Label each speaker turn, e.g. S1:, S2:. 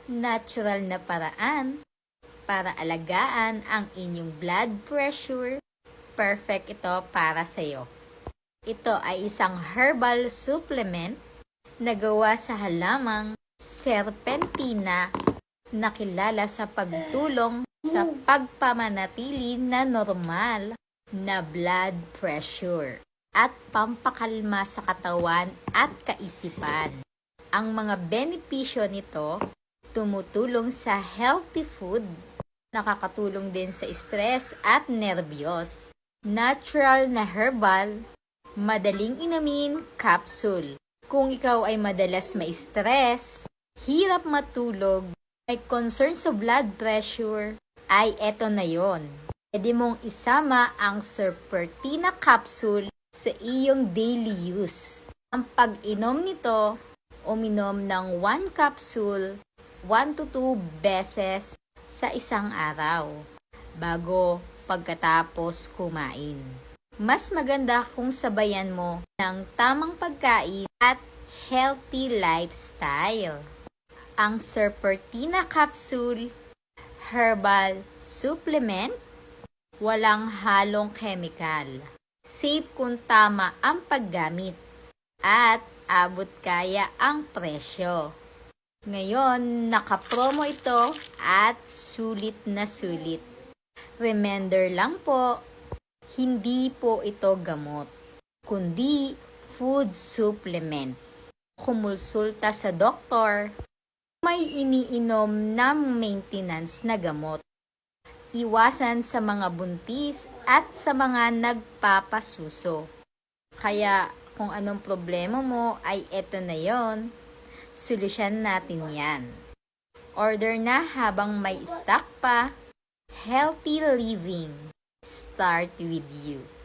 S1: natural na paraan para alagaan ang inyong blood pressure, perfect ito para sa iyo. Ito ay isang herbal supplement na gawa sa halamang serpentina na kilala sa pagtulong sa pagpamanatili na normal na blood pressure at pampakalma sa katawan at kaisipan. Ang mga benepisyo nito, tumutulong sa healthy food, nakakatulong din sa stress at nerbiyos. Natural na herbal, madaling inumin, capsule. Kung ikaw ay madalas ma-stress, hirap matulog, may concern sa blood pressure, ay eto na yon. Pwede mong isama ang Serpentina capsule sa iyong daily use. Ang pag-inom nito, uminom ng 1 capsule 1 to 2 beses sa isang araw bago pagkatapos kumain. Mas maganda kung sabayan mo ng tamang pagkain at healthy lifestyle. Ang Serpentina capsule, herbal supplement, walang halong chemical. Safe kung tama ang paggamit at abot kaya ang presyo. Ngayon, naka-promo ito at sulit na sulit. Reminder lang po, hindi po ito gamot, kundi food supplement. Kumulsulta sa doktor, may iniinom ng maintenance na gamot. Iwasan sa mga buntis at sa mga nagpapasuso. Kaya kung anong problema mo ay eto na yon, solusyon natin yan. Order na habang may stock pa. Healthy living. Start with you.